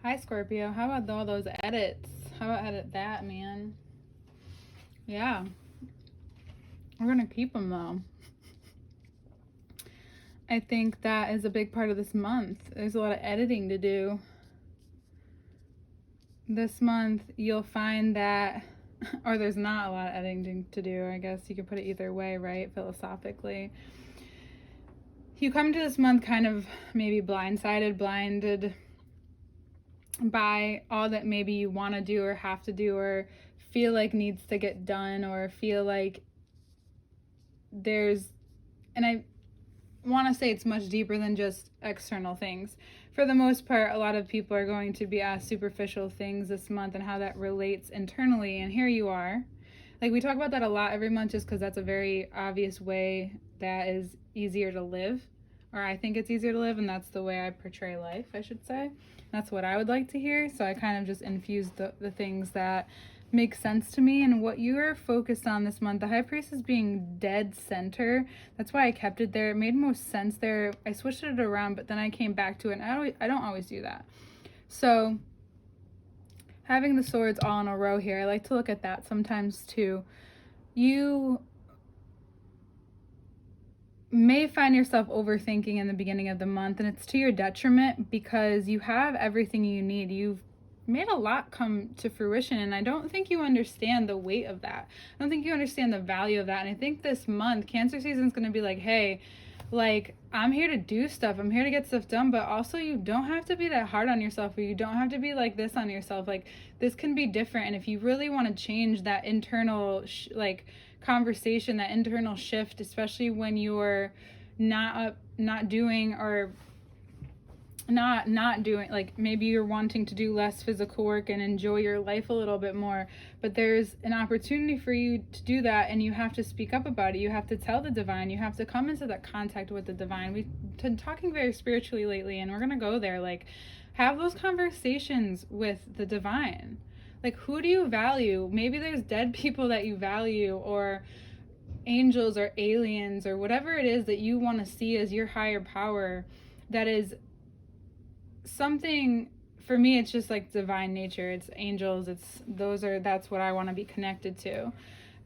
Hi, Scorpio. How about all those edits? How about edit that, man? Yeah, we're gonna keep them though. I think that is a big part of this month. There's a lot of editing to do. This month, you'll find that, or there's not a lot of editing to do. I guess you could put it either way, right? Philosophically. You come to this month kind of maybe blinded by all that maybe you want to do or have to do or feel like needs to get done or feel like there's, and I want to say it's much deeper than just external things. For the most part, a lot of people are going to be asked superficial things this month and how that relates internally, and here you are. Like, we talk about that a lot every month just because that's a very obvious way that is easier to live, or I think it's easier to live, and that's the way I portray life, I should say. That's what I would like to hear, so I kind of just infuse the things that make sense to me. And what you are focused on this month, the High Priestess being dead center, that's why I kept it there. It made most sense there. I switched it around, but then I came back to it, and I don't always do that. So having the swords all in a row here, I like to look at that sometimes too. You may find yourself overthinking in the beginning of the month, and it's to your detriment because you have everything you need. You've made a lot come to fruition, and I don't think you understand the weight of that. I don't think you understand the value of that. And I think this month, Cancer season is going to be like, hey, like, I'm here to do stuff. I'm here to get stuff done, but also you don't have to be that hard on yourself, or you don't have to be like this on yourself. Like, this can be different. And if you really want to change that internal, conversation, that internal shift, especially when you're not doing, or not doing, like, maybe you're wanting to do less physical work and enjoy your life a little bit more, but there's an opportunity for you to do that, and you have to speak up about it. You have to tell the divine. You have to come into that contact with the divine. We've been talking very spiritually lately, and we're gonna go there. Like, have those conversations with the divine. Like, who do you value? Maybe there's dead people that you value, or angels or aliens or whatever it is that you want to see as your higher power. That is something, for me, it's just like divine nature. It's angels. That's what I want to be connected to.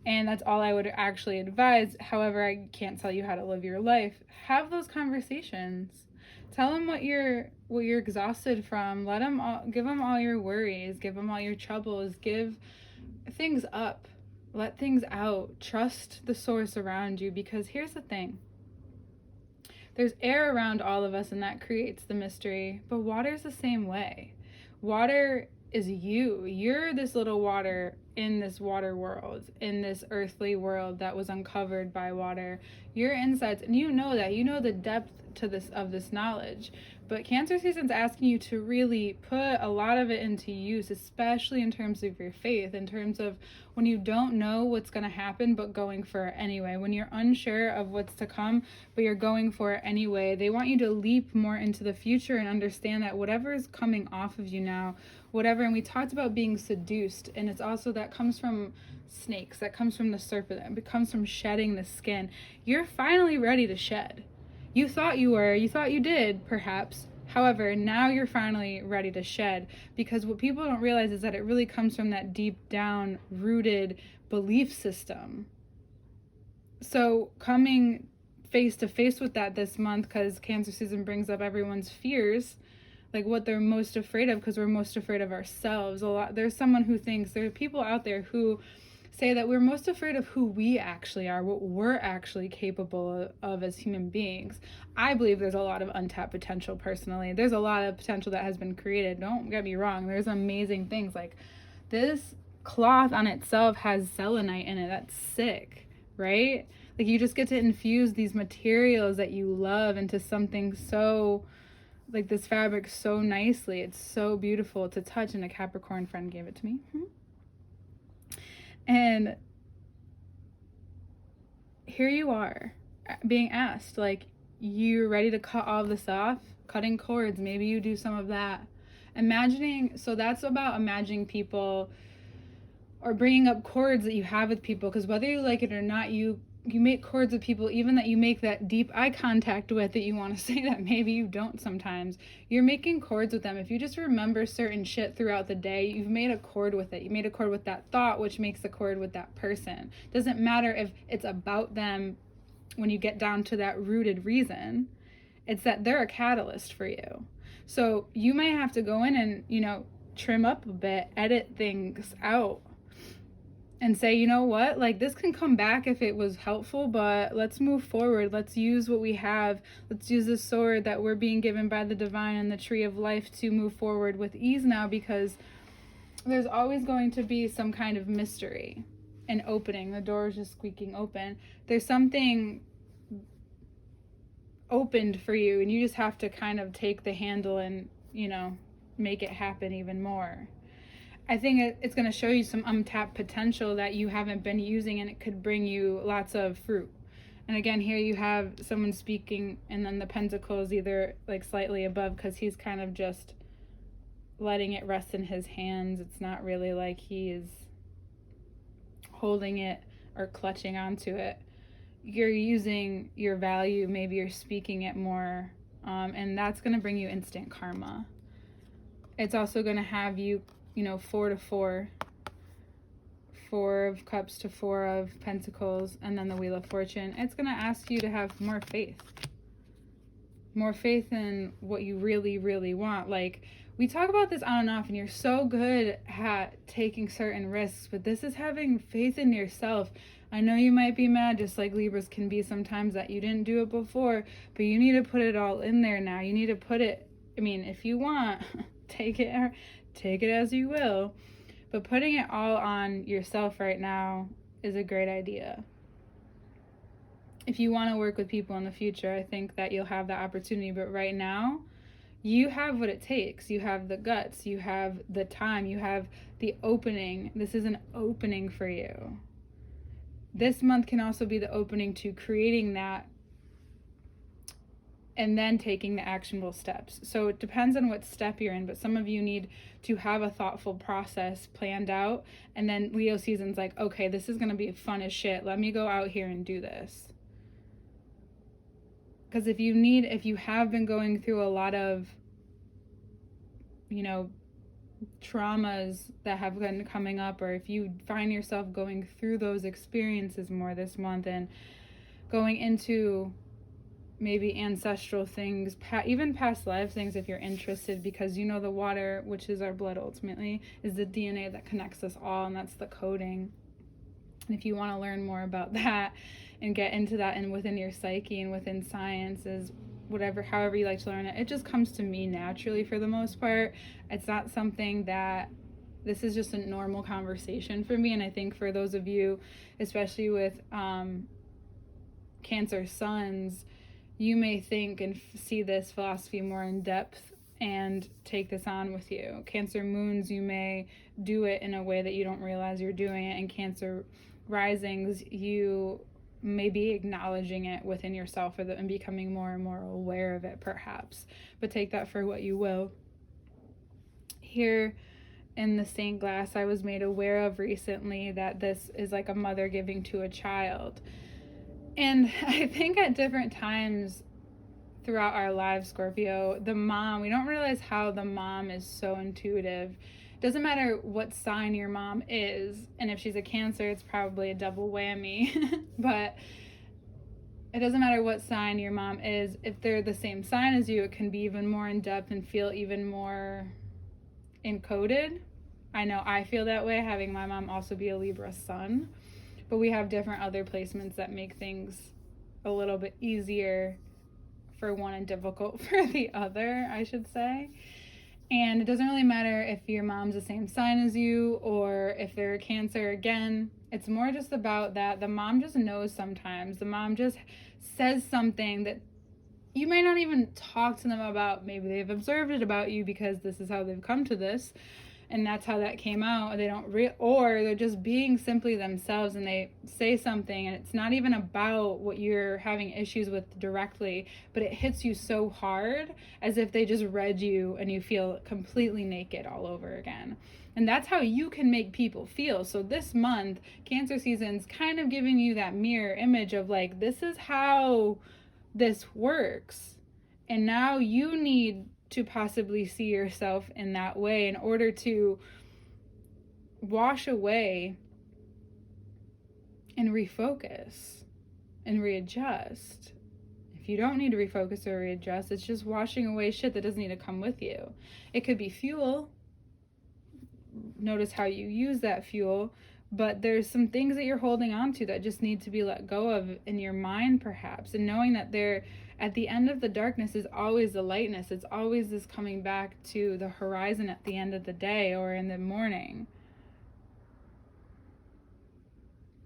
And that's all I would actually advise. However, I can't tell you how to live your life. Have those conversations. Tell them what you're exhausted from. Give them all your worries. Give them all your troubles. Give things up. Let things out. Trust the source around you, because here's the thing. There's air around all of us, and that creates the mystery. But water's the same way. Water is you. You're this little water in this water world, in this earthly world that was uncovered by water. Your insights, and you know that. You know the depth of this knowledge. But Cancer season's asking you to really put a lot of it into use, especially in terms of your faith, in terms of when you don't know what's going to happen, but going for it anyway. When you're unsure of what's to come, but you're going for it anyway. They want you to leap more into the future and understand that whatever is coming off of you now, whatever, and we talked about being seduced, and it's also that comes from snakes, that comes from the serpent, that comes from shedding the skin. You're finally ready to shed. You thought you did, perhaps. However, now you're finally ready to shed, because what people don't realize is that it really comes from that deep down rooted belief system. So coming face to face with that this month, because Cancer season brings up everyone's fears, like what they're most afraid of, because we're most afraid of ourselves. There's someone who thinks, there are people out there who say that we're most afraid of who we actually are, what we're actually capable of as human beings. I believe there's a lot of untapped potential personally. There's a lot of potential that has been created. Don't get me wrong. There's amazing things. Like, this cloth on itself has selenite in it. That's sick, right? Like, you just get to infuse these materials that you love into something so, like, this fabric so nicely. It's so beautiful to touch, and a Capricorn friend gave it to me. And here you are being asked, like, you're ready to cut all of this off, cutting cords. Maybe you do some of that. So that's about imagining people, or bringing up cords that you have with people, because whether you like it or not, you you make chords with people, even that you make that deep eye contact with, that you want to say that maybe you don't sometimes. You're making chords with them. If you just remember certain shit throughout the day, you've made a chord with it. You made a chord with that thought, which makes a chord with that person. Doesn't matter if it's about them when you get down to that rooted reason. It's that they're a catalyst for you. So you might have to go in and, trim up a bit, edit things out, and say, you know what, like, this can come back if it was helpful, but let's move forward. Let's use what we have. Let's use this sword that we're being given by the divine and the tree of life to move forward with ease now, because there's always going to be some kind of mystery, an opening. The door is just squeaking open. There's something opened for you, and you just have to kind of take the handle and, make it happen even more. I think it's going to show you some untapped potential that you haven't been using, and it could bring you lots of fruit. And again, here you have someone speaking, and then the pentacles either like slightly above, because he's kind of just letting it rest in his hands. It's not really like he's holding it or clutching onto it. You're using your value, maybe you're speaking it more, and that's going to bring you instant karma. It's also going to have you, 4 to 4, 4 of cups to 4 of pentacles, and then the wheel of fortune. It's going to ask you to have more faith in what you really, really want. Like, we talk about this on and off, and you're so good at taking certain risks, but this is having faith in yourself. I know you might be mad, just like Libras can be sometimes, that you didn't do it before, but you need to put it all in there now. You need to put it, if you want, take it as you will, but putting it all on yourself right now is a great idea. If you want to work with people in the future, I think that you'll have that opportunity, but right now, you have what it takes. You have the guts, you have the time, you have the opening. This is an opening for you. This month can also be the opening to creating that and then taking the actionable steps. So it depends on what step you're in, but some of you need to have a thoughtful process planned out, and then Leo season's like, okay, this is going to be fun as shit. Let me go out here and do this. Because if you have been going through a lot of, traumas that have been coming up, or if you find yourself going through those experiences more this month and going into maybe ancestral things, even past life things, if you're interested, because the water, which is our blood ultimately, is the DNA that connects us all, and that's the coding. And if you want to learn more about that and get into that, and within your psyche and within sciences, however you like to learn it, it just comes to me naturally for the most part. It's not something that, this is just a normal conversation for me. And I think for those of you, especially with Cancer suns, you may think and see this philosophy more in depth and take this on with you. Cancer moons, you may do it in a way that you don't realize you're doing it. And Cancer risings, you may be acknowledging it within yourself and becoming more and more aware of it, perhaps. But take that for what you will. Here in the stained glass, I was made aware of recently that this is like a mother giving to a child. And I think at different times throughout our lives, Scorpio, the mom, we don't realize how the mom is so intuitive. It doesn't matter what sign your mom is, and if she's a Cancer, it's probably a double whammy, but it doesn't matter what sign your mom is. If they're the same sign as you, it can be even more in depth and feel even more encoded. I know I feel that way, having my mom also be a Libra sun. But we have different other placements that make things a little bit easier for one and difficult for the other, I should say. And it doesn't really matter if your mom's the same sign as you or if they're a Cancer. Again, it's more just about that the mom just knows sometimes. The mom just says something that you might not even talk to them about. Maybe they've observed it about you because this is how they've come to this. and that's how that came out. They don't or they're just being simply themselves, and they say something and it's not even about what you're having issues with directly, but it hits you so hard, as if they just read you and you feel completely naked all over again. And that's how you can make people feel. So this month, Cancer season's kind of giving you that mirror image of like, this is how this works. And now you need to possibly see yourself in that way in order to wash away and refocus and readjust. If you don't need to refocus or readjust, it's just washing away shit that doesn't need to come with you. It could be fuel. Notice how you use that fuel. But there's some things that you're holding on to that just need to be let go of in your mind, perhaps. And knowing that there, at the end of the darkness is always the lightness. It's always this coming back to the horizon at the end of the day or in the morning.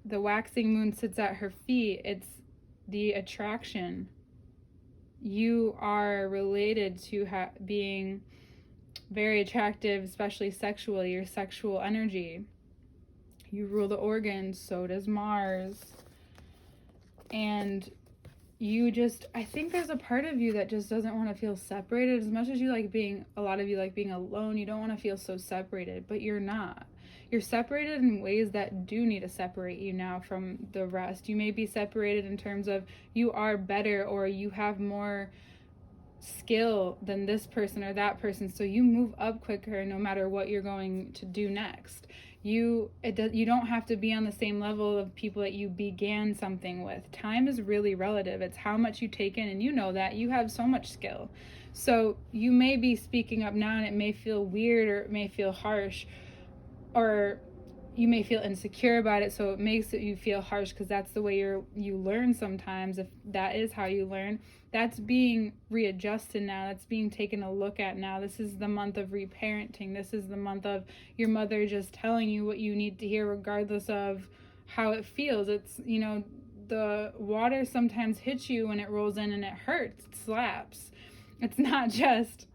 The waxing moon sits at her feet. It's the attraction. You are related to being very attractive, especially sexually, your sexual energy. You rule the organs, so does Mars. And you just, I think there's a part of you that just doesn't want to feel separated. As much as you like being, a lot of you like being alone, you don't want to feel so separated, but you're not. You're separated in ways that do need to separate you now from the rest. You may be separated in terms of you are better or you have more skill than this person or that person, so you move up quicker no matter what you're going to do next. You don't have to be on the same level of people that you began something with. Time is really relative. It's how much you take in, and you know that you have so much skill. So you may be speaking up now and it may feel weird or it may feel harsh, or you may feel insecure about it, so it makes you feel harsh because that's the way you learn sometimes. If that is how you learn, that's being readjusted now. That's being taken a look at now. This is the month of reparenting. This is the month of your mother just telling you what you need to hear regardless of how it feels. It's, the water sometimes hits you when it rolls in and it hurts. It slaps. It's not just...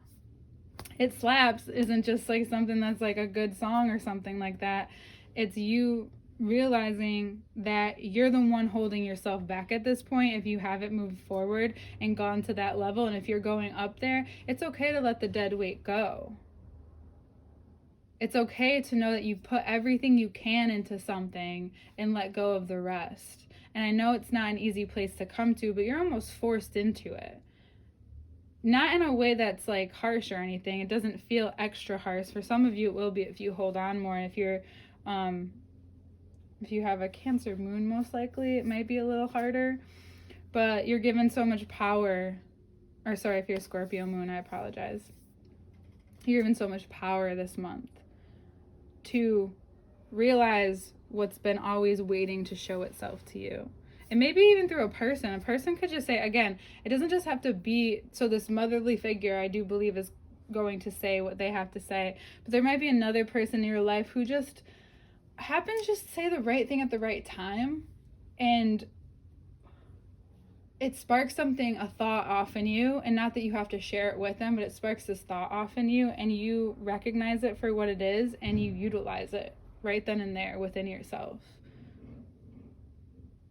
It slaps isn't just like something that's like a good song or something like that. It's you realizing that you're the one holding yourself back at this point if you haven't moved forward and gone to that level. And if you're going up there, it's okay to let the dead weight go. It's okay to know that you put everything you can into something and let go of the rest. And I know it's not an easy place to come to, but you're almost forced into it. Not in a way that's like harsh or anything. It doesn't feel extra harsh. For some of you, it will be if you hold on more. If you're, if you have a Cancer moon, most likely it might be a little harder. But you're given so much power. Or sorry, if you're a Scorpio moon, I apologize. You're given so much power this month to realize what's been always waiting to show itself to you. And maybe even through a person. A person could just say, again, it doesn't just have to be, so this motherly figure, I do believe, is going to say what they have to say. But there might be another person in your life who just happens just to say the right thing at the right time. And it sparks something, a thought off in you. And not that you have to share it with them, but it sparks this thought off in you. And you recognize it for what it is. And you utilize it right then and there within yourself.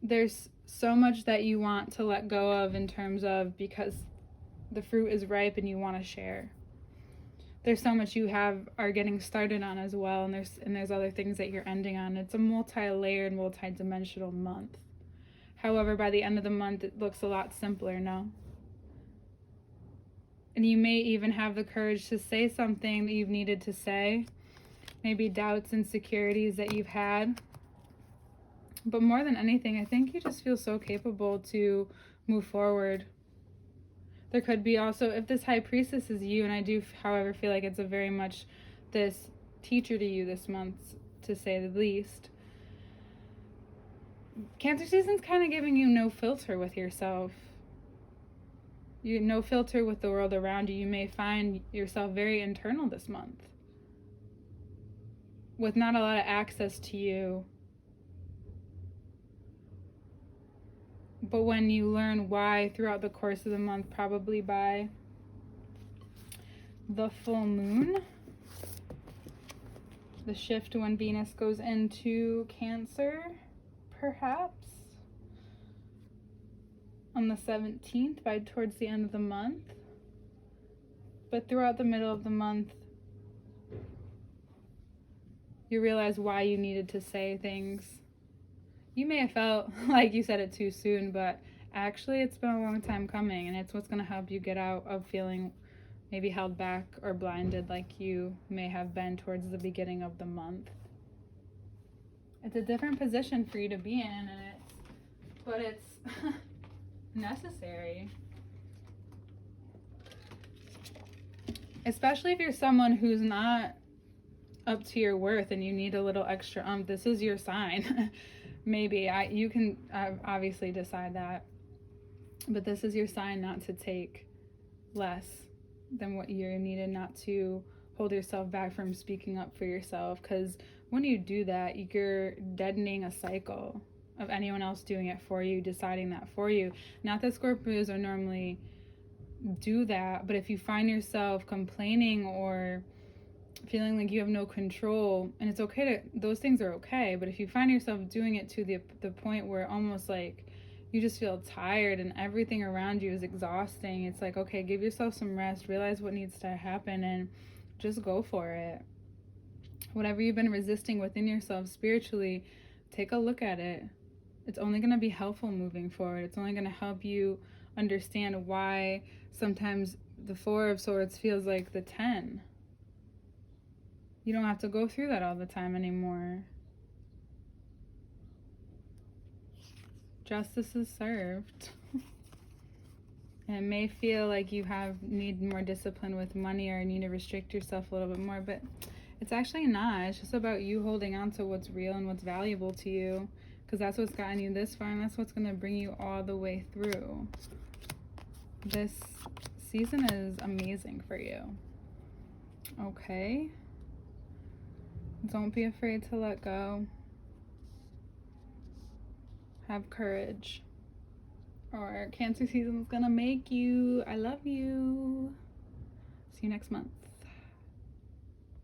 There's so much that you want to let go of in terms of, because the fruit is ripe and you want to share. There's so much you are getting started on as well, and there's other things that you're ending on. It's a multi-layered, multi-dimensional month. However, by the end of the month, it looks a lot simpler, no? And you may even have the courage to say something that you've needed to say. Maybe doubts, insecurities that you've had. But more than anything, I think you just feel so capable to move forward. There could be also, if this High Priestess is you, and I do, however, feel like it's a very much this teacher to you this month, to say the least. Cancer season's kind of giving you no filter with yourself. No filter with the world around you. You may find yourself very internal this month, with not a lot of access to you. But when you learn why throughout the course of the month, probably by the full moon, the shift when Venus goes into Cancer, perhaps on the 17th, by towards the end of the month. But throughout the middle of the month, you realize why you needed to say things. You may have felt like you said it too soon, but actually it's been a long time coming, and it's what's going to help you get out of feeling maybe held back or blinded like you may have been towards the beginning of the month. It's a different position for you to be in, but it's necessary. Especially if you're someone who's not up to your worth and you need a little extra this is your sign. Maybe you can obviously decide that, but this is your sign not to take less than what you're needed, not to hold yourself back from speaking up for yourself, because when you do that, you're deadening a cycle of anyone else doing it for you, deciding that for you. Not that Scorpios are normally do that, but if you find yourself complaining or feeling like you have no control, and it's okay to, those things are okay, but if you find yourself doing it to the point where almost like you just feel tired and everything around you is exhausting, it's like, okay, give yourself some rest, realize what needs to happen, and just go for it. Whatever you've been resisting within yourself spiritually, take a look at it. It's only going to be helpful moving forward. It's only going to help you understand why sometimes the 4 of Swords feels like the 10. You don't have to go through that all the time anymore. Justice is served. And it may feel like you need more discipline with money or need to restrict yourself a little bit more, but it's actually not. It's just about you holding on to what's real and what's valuable to you, because that's what's gotten you this far, and that's what's going to bring you all the way through. This season is amazing for you. Okay? Don't be afraid to let go. Have courage, or Cancer season is gonna make you. I love you. See you next month.